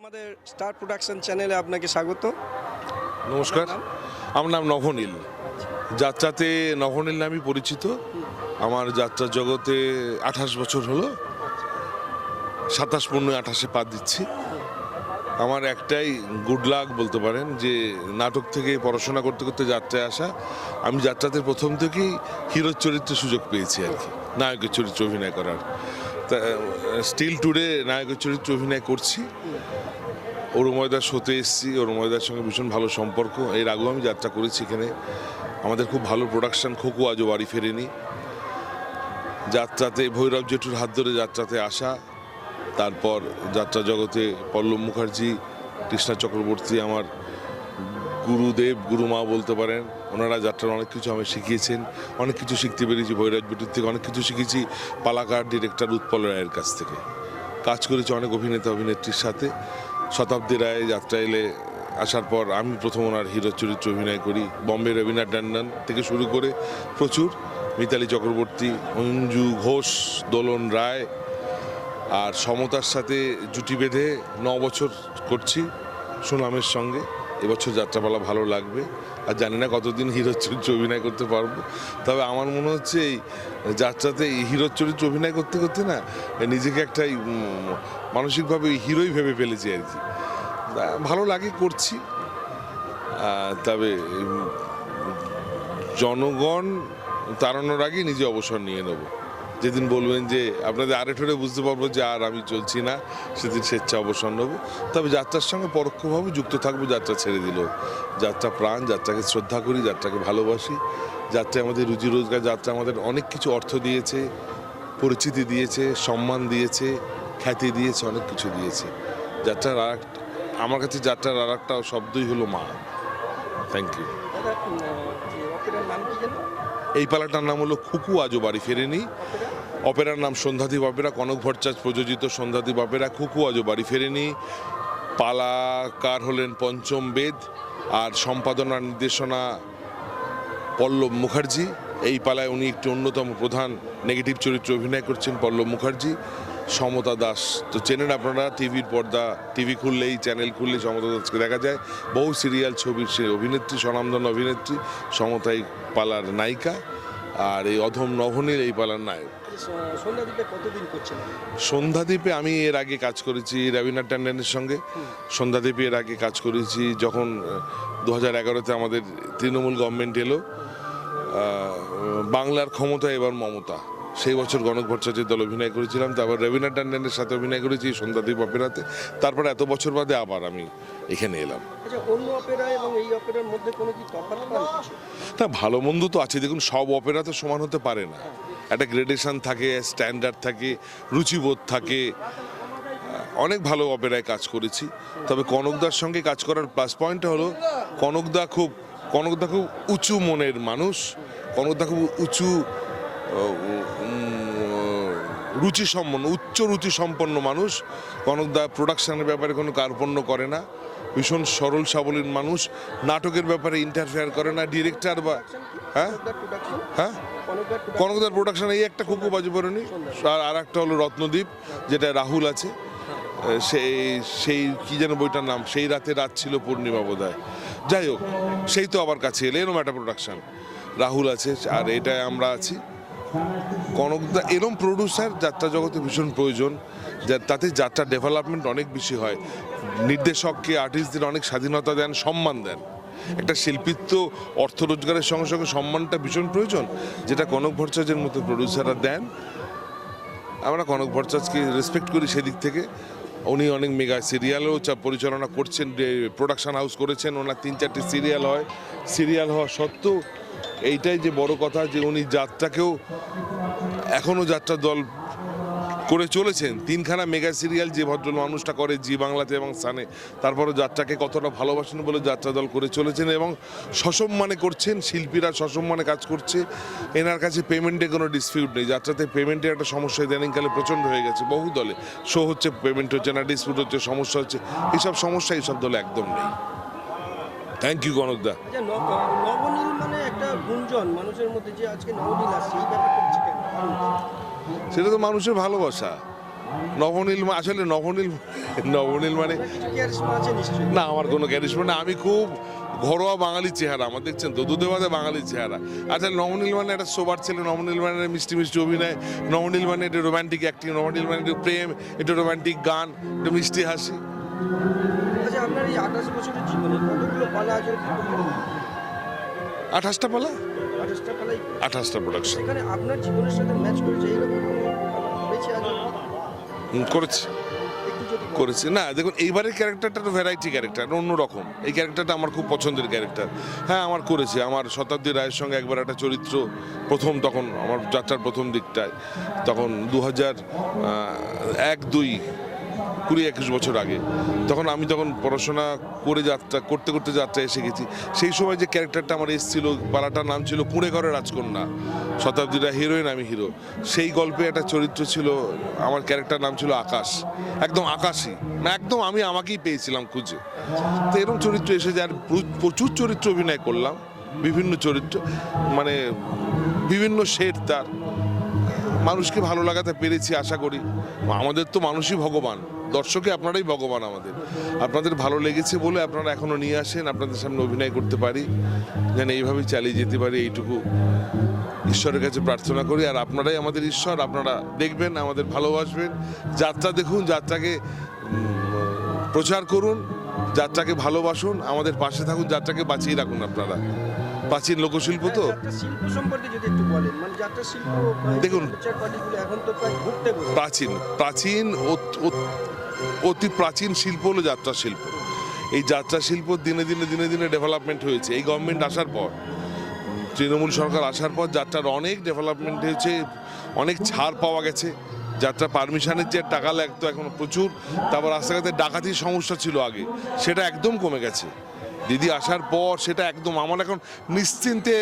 আমাদের star production চ্যানেলে আপনাকে স্বাগত। নমস্কার, আমার নাম নভনীল। যাত্রাতে নভনীল নামই পরিচিত। আমার যাত্রার জগতে 28 বছর হলো, 27 পূর্ণ 28-এ পা দিচ্ছি। আমার একটাই গুড লাক বলতে পারেন যে নাটক থেকে পড়াশোনা করতে করতে যাত্রায় আসা। আমি যাত্রাতে প্রথম থেকেই হিরোর চরিত্রে সুযোগ পেয়েছি আর কি, নায়কের চরিত্রে অভিনয় করার। তা স্টিল টুডে নায়কের চরিত্রে অভিনয় করছি। অরুময়দার শোতে এসেছি, অরুময়দার সঙ্গে ভীষণ ভালো সম্পর্ক। এর আগেও আমি যাত্রা করেছি এখানে, আমাদের খুব ভালো প্রোডাকশন। খোকু আজও বাড়ি ফেরেনি। যাত্রাতে ভৈরব জেঠুর হাত ধরে যাত্রাতে আসা, তারপর যাত্রা জগতে পল্লব মুখার্জি, কৃষ্ণা চক্রবর্তী আমার গুরুদেব গুরুমা বলতে পারেন। ওনারা যাত্রার অনেক কিছু আমি শিখিয়েছেন, অনেক কিছু শিখতে পেরেছি ভৈরব জেঠুর থেকে, অনেক কিছু শিখেছি পালাকার ডিরেক্টর উৎপল রায়ের কাছ থেকে। কাজ করেছি অনেক অভিনেতা অভিনেত্রীর সাথে। শতাব্দী রায় যাত্রা এলে আসার পর আমি প্রথম ওনার হিরো চরিত্রে অভিনয় করি। বম্বে রবীনা ট্যান্ডন থেকে শুরু করে প্রচুর, মিতালি চক্রবর্তী, অঞ্জু ঘোষ, দোলন রায় আর সমতার সাথে জুটি বেঁধে 9 বছর করছি সুনামের সঙ্গে। এবছর যাত্রাপালা ভালো লাগবে। আর জানি না কতদিন হিরোর চরিত্রে অভিনয় করতে পারবো, তবে আমার মনে হচ্ছে এই যাত্রাতে এই হিরোর চরিত্রে অভিনয় করতে করতে না নিজেকে একটা মানসিকভাবে হিরোই ভেবে ফেলেছি আর কি। ভালো লাগে, করছি। তবে জনগণ তাড়ানোর আগে নিজে অবসর নিয়ে নেব। যেদিন বলবেন যে আপনাদের আরেঠরে বুঝতে পারবো যে আর আমি চলছি না, সেদিন স্বেচ্ছা অবসর নেব। তবে যাত্রার সঙ্গে পরোক্ষভাবে যুক্ত থাকবো। যাত্রা ছেড়ে দিলেও যাত্রা প্রাণ, যাত্রাকে শ্রদ্ধা করি, যাত্রাকে ভালোবাসি। যাত্রা আমাদের রুজি রোজগার, যাত্রা আমাদের অনেক কিছু অর্থ দিয়েছে, পরিচিতি দিয়েছে, সম্মান দিয়েছে, খ্যাতি দিয়েছে, অনেক কিছু দিয়েছে। যাত্রার আমার কাছে যাত্রার আর একটা শব্দই হলো মা। Thank you. এই পালাটার নাম হলো খুকু আজও বাড়ি ফেরেনি। অপেরার নাম সন্ধ্যাদীপ অপেরা, কনক ভট্টাচার্য প্রযোজিত সন্ধ্যাদীপ অপেরা। খুকু আজও বাড়ি ফেরেনি। পালাকার হলেন পঞ্চম বেদ, আর সম্পাদনা নির্দেশনা পল্লব মুখার্জি। এই পালায় উনি একটি অন্যতম প্রধান নেগেটিভ চরিত্রে অভিনয় করছেন পল্লব মুখার্জি। সমতা দাস তো চেনেন আপনারা, টিভির পর্দা, টিভি খুললেই, চ্যানেল খুললেই সমতা দাসকে দেখা যায়। বহু সিরিয়াল ছবির সে অভিনেত্রী, স্বনামধন্য অভিনেত্রী। সমতাই পালার নায়িকা, আর এই অধম নভনীল এই পালার নায়ক। সন্ধ্যাদ্বীপে আমি এর আগে কাজ করেছি রবীনা ট্যান্ডনের সঙ্গে। সন্ধ্যাদ্বীপে এর আগে কাজ করেছি যখন 2011-তে আমাদের তৃণমূল গভর্নমেন্ট এলো। বাংলার ক্ষমতা এবার মমতা, সেই বছর কনক ভট্টাচার্যের দল অভিনয় করেছিলাম। তারপর রবীনা ট্যান্ডনের সাথে অভিনয় করেছি সন্ধ্যাদ্বীপ অপেরাতে। তারপর এত বছর বাদে আবার আমি এখানে এলাম। না, ভালো মন্দ তো আছে। দেখুন, সব অপেরা তো সমান হতে পারে না। একটা গ্রেডেশন থাকে, স্ট্যান্ডার্ড থাকে, রুচিবোধ থাকে। অনেক ভালো অপেরায় কাজ করেছি। তবে কনকদার সঙ্গে কাজ করার প্লাস পয়েন্টটা হলো কনকদা খুব উঁচু মনের মানুষ। কনকদা খুব উঁচু উচ্চ রুচি সম্পন্ন মানুষ। কনকদা প্রোডাকশনের ব্যাপারে কোনো কার্পণ্য করে না, ভীষণ সরল সাবলীল মানুষ। নাটকের ব্যাপারে ইন্টারফেয়ার করে না। ডিরেক্টর বা হ্যাঁ কনকদার প্রোডাকশন এই একটা খুকু বাজুবরণী, আর একটা হলো রত্নদ্বীপ, যেটা রাহুল আছে। সেই কি যেন বইটার নাম, সেই রাতে রাত ছিল পূর্ণিমা বোধহয়। যাই হোক, সেই তো আবার কাছে এলে এরম একটা প্রোডাকশন। রাহুল আছে, আর এটায় আমরা আছি। কনকদা এরম প্রডিউসার যাত্রা জগতে ভীষণ প্রয়োজন, তাতে যাত্রা ডেভেলপমেন্ট অনেক বেশি হয়। নির্দেশককে, আর্টিস্টদের অনেক স্বাধীনতা দেন, সম্মান দেন। একটা শিল্পীর তো অর্থ রোজগারের সঙ্গে সঙ্গে সম্মানটা ভীষণ প্রয়োজন, যেটা কনক ভট্টাচার্যের মতো প্রডিউসাররা দেন। আমরা কনক ভট্টাচার্যকে রেসপেক্ট করি সেদিক থেকে। উনি অনেক মেগা সিরিয়ালও পরিচালনা করছেন, প্রোডাকশন হাউস করেছেন। ওনার 3-4টি সিরিয়াল হয়। সিরিয়াল হওয়া সত্ত্বেও এইটাই যে বড় কথা যে উনি যাত্রাকেও এখনও যাত্রা দল করে চলেছেন। 3খানা মেগা সিরিয়াল যে ভদ্র মানুষটা করে জি বাংলাতে এবং সানে, তারপরও যাত্রাকে কতটা ভালোবাসেন বলে যাত্রা দল করে চলেছেন এবং সসম্মানে করছেন। শিল্পীরা সসম্মানে কাজ করছে। এনার কাছে পেমেন্টে কোনো ডিসপিউট নেই। যাত্রাতে পেমেন্টের একটা সমস্যা ইদানিংকালে প্রচণ্ড হয়ে গেছে। বহু দলে শো হচ্ছে, পেমেন্ট হচ্ছে না, ডিসপিউট হচ্ছে, সমস্যা হচ্ছে। এইসব সমস্যা এইসব দলে একদম নেই। Thank you কনকদা। নবনীল মানে একটা গুঞ্জন মানুষের মধ্যে যে আজকে নবনীল আসছে, এই ব্যাপারটা সেটা তো মানুষের ভালোবাসা। নবনীল আসলে নবনীল মানে কিছু ক্যারিশমা আছে নিশ্চয়ই। না, আমার কোনো ক্যারিশমা না। আমি খুব ঘরোয়া বাঙালি চেহারা আমার, দেখছেন তো, দুধে ভাতে বাঙালি চেহারা। আচ্ছা, নবনীল মানে একটা সোবার ছেলে, নবনীল মানে মিষ্টি মিষ্টি অভিনয়, নবনীল মানে একটু রোমান্টিক অ্যাক্টিং, নবনীল মানে একটু প্রেম, একটু রোমান্টিক গান, একটু মিষ্টি হাসি। আচ্ছা, আপনার এই 28 বছরের জীবনে কতগুলো পালা আছে? 28টা পালা, 28টা পালাই। 28টা প্রোডাকশন সেখানে আপনার জীবনের সাথে ম্যাচ করেছে এরকম কোনো পালা হয়েছে আগে? করেছি একটু যদি বলেন। করেছি না, দেখুন এইবারের ক্যারেক্টারটা তো ভ্যারাইটি ক্যারেক্টার, অন্যরকম। এই ক্যারেক্টারটা আমার খুব পছন্দের ক্যারেক্টার। হ্যাঁ, আমার করেছি। আমার শতাব্দী রায়ের সঙ্গে একবার একটা চরিত্র প্রথম, তখন আমার যাত্রার প্রথম দিকটায়, তখন 2001-2 বছর আগে, তখন আমি পড়াশোনা করে করতে করতে যাত্রা এসে গেছি। সেই সময় যে ক্যারেক্টারটা আমার এসেছিল, পালাটার নাম ছিল কুঁড়ে ঘরের রাজকন্যা। শতাব্দীরা হিরোইন, আমি হিরো। সেই গল্পে একটা চরিত্র ছিল, আমার ক্যারেক্টার নাম ছিল আকাশ। একদম আকাশই না, একদম আমি আমাকেই পেয়েছিলাম খুঁজে। তো এরকম চরিত্র এসে যায়, প্রচুর চরিত্র অভিনয় করলাম, বিভিন্ন চরিত্র, মানে বিভিন্ন শেড তার। মানুষকে ভালো লাগাতে পেরেছি আশা করি। আমাদের তো মানুষই ভগবান, দর্শকে আপনারাই ভগবান আমাদের। আপনাদের ভালো লেগেছে বলে আপনারা এখনো নিয়ে আসেন, আপনাদের সামনে অভিনয় করতে পারি, যেন এইভাবেই চালিয়ে যেতে পারি, এইটুকু ঈশ্বরের কাছে প্রার্থনা করি। আর আপনারাই আমাদের ঈশ্বর, আপনারা দেখবেন, আমাদের ভালোবাসবেন, যাত্রা দেখুন, যাত্রাকে প্রচার করুন, যাত্রাকে ভালোবাসুন, আমাদের পাশে থাকুন, যাত্রাকে বাঁচিয়ে রাখুন। আপনারা প্রাচীন লোকশিল্প তো। যাত্রা শিল্প সম্পর্কে যদি একটু বলেন, মানে যাত্রা শিল্প দেখুন, পিকচার পার্টিগুলো এখন তো প্রায় ঘুরতে বসে। অতি প্রাচীন শিল্প হলো যাত্রা শিল্প। এই যাত্রা শিল্প দিনে দিনে ডেভেলপমেন্ট হয়েছে এই গভর্নমেন্ট আসার পর, তৃণমূল সরকার আসার পর যাত্রার অনেক ডেভেলপমেন্ট হয়েছে, অনেক ছাড় পাওয়া গেছে। যাত্রা পারমিশনের যে টাকা লাগতো এখন প্রচুর। তারপর রাস্তাঘাটে ডাকাতির সমস্যা ছিল আগে, সেটা একদম কমে গেছে দিদি আসার পর। সেটা একদম আমার এখন নিশ্চিন্তে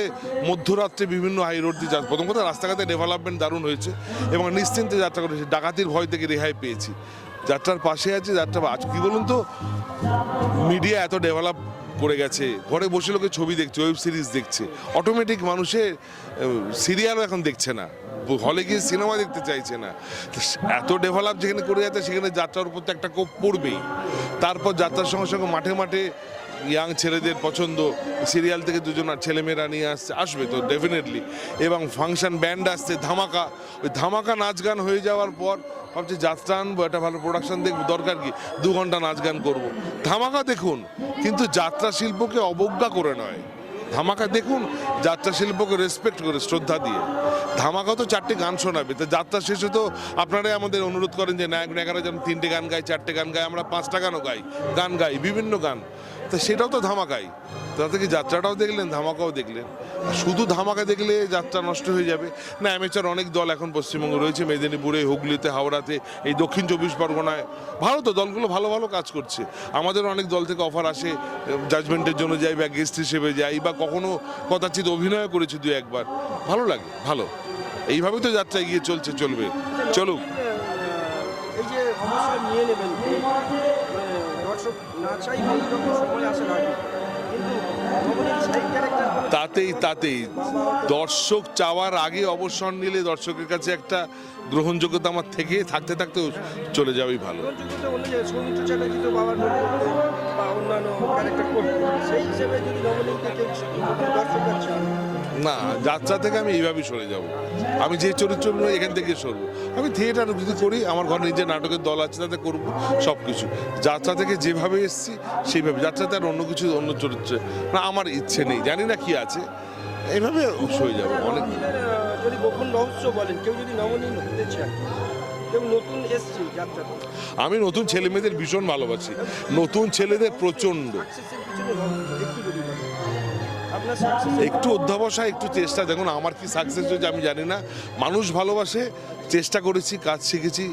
মধ্যরাত্রে বিভিন্ন হাই রোড দিয়ে যাত্রা, প্রথম কথা রাস্তাঘাটে ডেভেলপমেন্ট দারুণ হয়েছে এবং নিশ্চিন্তে যাত্রা করেছে, ডাকাতির ভয় থেকে রেহাই পেয়েছি। যাত্রার পাশে আছে যাত্রা। আজ কি বলুন তো, মিডিয়া এত ডেভেলপ করে গেছে, ঘরে বসে লোকে ছবি দেখছে, ওয়েব সিরিজ দেখছে, অটোমেটিক মানুষের সিরিয়ালও এখন দেখছে না, হলে গিয়ে সিনেমা দেখতে চাইছে না। এত ডেভেলপ যেখানে করে যাচ্ছে, সেখানে যাত্রার উপর তো একটা কোপ পড়বেই। তারপর যাত্রার সঙ্গে সঙ্গে মাঠে মাঠে ইয়াং ছেলেদের পছন্দ, সিরিয়াল থেকে দুজন ছেলেমেয়েরা নিয়ে আসবে তো ডেফিনেটলি। এবং ফাংশন ব্যান্ড আসছে, ধামাকা। ওই ধামাকা নাচ গান হয়ে যাওয়ার পর ভাবছি যাত্রা আনবো, একটা ভালো প্রোডাকশন দেখবো, দরকার কি 2 ঘন্টা নাচ গান করবো। ধামাকা দেখুন, কিন্তু যাত্রা শিল্পকে অবজ্ঞা করে নয়। ধামাকা দেখুন, যাত্রা শিল্পকে রেসপেক্ট করে, শ্রদ্ধা দিয়ে। ধামাকা তো 4টে গান শোনাবে, তো যাত্রা শেষে তো আপনারাই আমাদের অনুরোধ করেন যে নায়ক নায়িকারা যেন 3টে গান গায়, 4টে গান গায়, আমরা 5টা গানও গান গাই, বিভিন্ন গান। তো সেটাও তো ধামাকাই। তাতে কি যাত্রাটাও দেখলেন, ধামাকাও দেখলেন। শুধু ধামাকা দেখলে যাত্রা নষ্ট হয়ে যাবে না। অ্যামেচার অনেক দল এখন পশ্চিমবঙ্গে রয়েছে, মেদিনীপুরে, হুগলিতে, হাওড়াতে, এই দক্ষিণ 24 পরগনায়। ভালো তো, দলগুলো ভালো ভালো কাজ করছে। আমাদের অনেক দল থেকে অফার আসে, জাজমেন্টের জন্য যাই বা গেস্ট হিসেবে যাই, বা কখনো কদাচিৎ অভিনয় করেছি 2-1 বার। ভালো লাগে, ভালো। এইভাবেই তো যাত্রা এগিয়ে চলবে, চলুক। এই যে অবশ্যই নিয়ে নেবেন, দর্শক না চাইবে এইরকম সময় আসে না, কিন্তু নবনীল সেই ক্যারেক্টার তাতেই দর্শক চাওয়ার আগে অবসর নিলে দর্শকের কাছে একটা গ্রহণযোগ্যতা আমার থেকে থাকতে চলে যাবেই ভালো। সৌমিত্র চ্যাটার্জি তো বাবার রোল করতো বা অন্যান্য ক্যারেক্টার করতো, সেই হিসেবে যদি নবনীলকে কেউ দর্শক আছে না, যাত্রা থেকে আমি এইভাবেই সরে যাব। আমি যে চরিত্র এখান থেকে সরবো। আমি থিয়েটার যদি করি, আমার ঘরে নিজের নাটকের দল আছে, তাতে করবো সব কিছু। যাত্রা থেকে যেভাবে এসেছি সেইভাবে, যাত্রাতে আর অন্য চরিত্রে না আমার ইচ্ছে নেই, জানি না কি আছে, এইভাবে হয়ে যাবো। অনেক যদি গোপন রহস্য বলেন, কেউ যদি নবনীল হতে চায়, কেউ নতুন এসছে যাত্রাতে, আমি নতুন ছেলে মেয়েদের ভীষণ ভালোবাসি, নতুন ছেলেদের প্রচণ্ড। সাকসেসের পিছনে রহস্য একটু যদি বলেন, আপনার সাকসেস একটু অধ্যাবসায়, একটু চেষ্টা। দেখুন, আমার কি সাকসেস হয়েছে আমি জানি না, মানুষ ভালোবাসে, চেষ্টা করেছি, কাজ শিখেছি,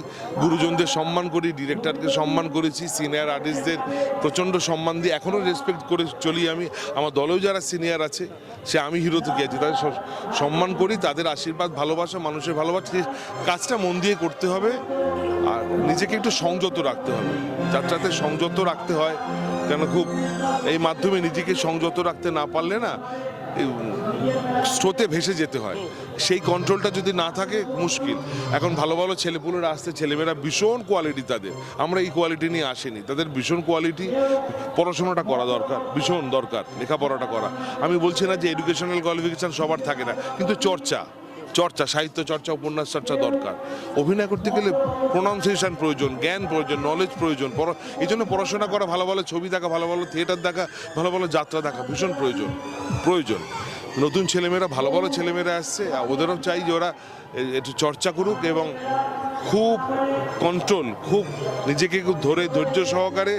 গুরুজনদের সম্মান করি, ডিরেক্টরকে সম্মান করেছি, সিনিয়র আর্টিস্টদের প্রচণ্ড সম্মান দিয়ে এখনও রেসপেক্ট করে চলি আমি। আমার দলেও যারা সিনিয়র আছে, সে আমি হিরো থেকে আছি, তাদের সম্মান করি, তাদের আশীর্বাদ, ভালোবাসা, মানুষের ভালোবাসা, কাজটা মন দিয়ে করতে হবে। আর নিজেকে একটু সংযত রাখতে হবে, যাত্রাতে সংযত রাখতে হয়, কেন খুব এই মাধ্যমে নিজেকে সংযত রাখতে না পারলে না স্রোতে ভেসে যেতে হয়, সেই কন্ট্রোলটা যদি না থাকে মুশকিল। এখন ভালো ভালো ছেলেপুলেরা আসছে, ছেলেমেয়েরা ভীষণ কোয়ালিটি তাদের, আমরা এই কোয়ালিটি নিয়ে আসিনি, তাদের ভীষণ কোয়ালিটি। পড়াশোনাটা করা দরকার, ভীষণ দরকার লেখাপড়াটা করা। আমি বলছি না যে এডুকেশনাল কোয়ালিফিকেশন সবার থাকে না, কিন্তু চর্চা, সাহিত্য চর্চা, উপন্যাস চর্চা দরকার। অভিনয় করতে গেলে প্রোনাউন্সিয়েশন প্রয়োজন, জ্ঞান প্রয়োজন, নলেজ প্রয়োজন। এই জন্য পড়াশোনা করা, ভালো ভালো ছবি দেখা, ভালো ভালো থিয়েটার দেখা, ভালো ভালো যাত্রা দেখা ভীষণ প্রয়োজন। নতুন ছেলেমেয়েরা, ভালো ভালো ছেলেমেয়েরা আসছে, ওদেরও চাই যে ওরা একটু চর্চা করুক এবং খুব কন্ট্রোল, খুব নিজেকে খুব ধরে ধৈর্য সহকারে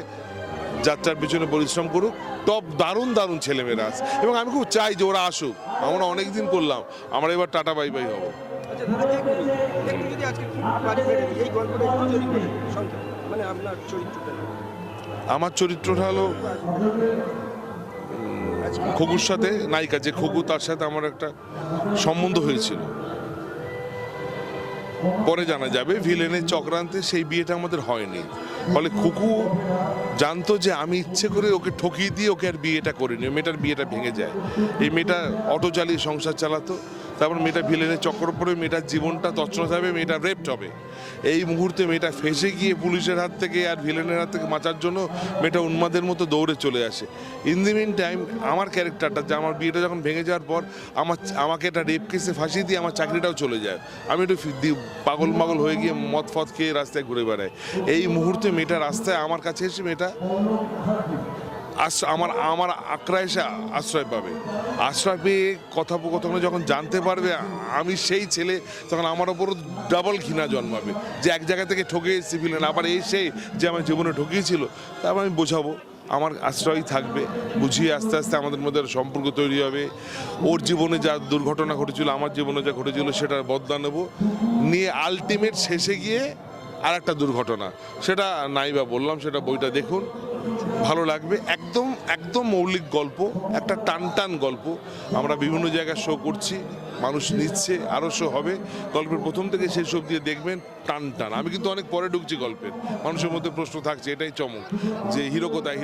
যাত্রার পিছনে পরিশ্রম করুক। টপ দারুণ ছেলেমেয়েরা আছে এবং আমি খুব চাই যে ওরা আসুক। আমরা অনেকদিন করলাম, আমরা এবার টাটা বাই বাই হবো। আচ্ছা দাদা, একটু যদি আজকে বাড়ি ফেরেন, এই গল্পটা একটু তৈরি করে সংক্ষেপে, মানে আপনার চরিত্রটা। আমার চরিত্রটা হলো খগুর সাথে, নায়িকা যে খগু, তার সাথে আমার একটা সম্বন্ধ হয়েছিল। পরে জানা যাবে ভিলেনের চক্রান্তে সেই বিয়েটা আমাদের হয়নি। ফলে খুকু জানতো যে আমি ইচ্ছে করে ওকে ঠকিয়ে দিয়ে ওকে আর বিয়েটা করিনি। মেয়েটার বিয়েটা ভেঙে যায়। এই মেয়েটা অটো চালিয়ে সংসার চালাতো, তারপর মেয়েটা ভিলেনের চক্কর পড়ে মেয়েটার জীবনটা তছনছ হবে, মেয়েটা রেপড হবে। এই মুহূর্তে মেয়েটা ফেঁসে গিয়ে পুলিশের হাত থেকে আর ভিলেনের হাত থেকে বাঁচার জন্য মেয়েটা উন্মাদের মতো দৌড়ে চলে আসে। ইন দি মিন টাইম আমার ক্যারেক্টারটা, যে আমার বিয়েটা যখন ভেঙে যাওয়ার পর আমাকে একটা রেপ কেসে ফাঁসিয়ে দিয়ে আমার চাকরিটাও চলে যায়। আমি একটু পাগল হয়ে গিয়ে মদ ফদ খেয়ে রাস্তায় ঘুরে বেড়াই। এই মুহূর্তে মেয়েটা রাস্তায় আমার কাছে এসে মেয়েটা আমার আকড়া এসে আশ্রয় পাবে। আশ্রয় পেয়ে কথোপকথনে যখন জানতে পারবে আমি সেই ছেলে, তখন আমার ওপরও ডাবল ঘৃণা জন্মাবে যে এক জায়গা থেকে ঠকে এসেছি ভিলেন, আবার এই সেই যে আমার জীবনে ঠকিয়েছিল। তারপর আমি বোঝাবো, আমার আশ্রয়ই থাকবে, বুঝিয়ে আস্তে আস্তে আমাদের মধ্যে সম্পর্ক তৈরি হবে। ওর জীবনে যা দুর্ঘটনা ঘটেছিল, আমার জীবনে যা ঘটেছিল সেটার বদলা নেব, নিয়ে আলটিমেট শেষে গিয়ে আর একটা দুর্ঘটনা, সেটা নাইবা বললাম, সেটা বইটা দেখুন, ভালো লাগবে। একদম মৌলিক গল্প, একটা টান গল্প। আমরা বিভিন্ন জায়গায় শো করছি, মানুষ নিচ্ছে, আরও শো হবে। গল্পের প্রথম থেকে শেষ অবধি দেখবেন টান। আমি কিন্তু অনেক পরে ঢুকছি গল্পের, মানুষের মধ্যে প্রশ্ন থাকছে, এটাই চমক যে হিরো কোথায়,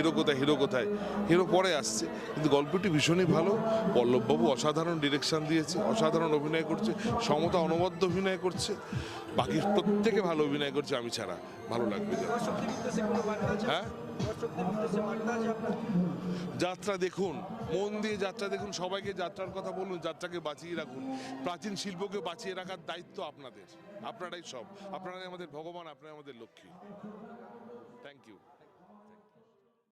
হিরো পরে আসছে। কিন্তু গল্পটি ভীষণই ভালো। পল্লববাবু অসাধারণ ডিরেকশন দিয়েছে, অসাধারণ অভিনয় করছে, সমতা অনবদ্য অভিনয় করছে, বাকি প্রত্যেকে ভালো অভিনয় করছে আমি ছাড়া। ভালো লাগবে। হ্যাঁ, যাত্রা দেখুন, মন দিয়ে যাত্রা দেখুন, সবাইকে যাত্রার কথা বলুন, যাত্রাকে বাঁচিয়ে রাখুন। প্রাচীন শিল্পকে বাঁচিয়ে রাখার দায়িত্ব আপনাদের, আপনারাই সব, আপনারাই আমাদের ভগবান, আপনারাই আমাদের লক্ষ্মী। Thank you.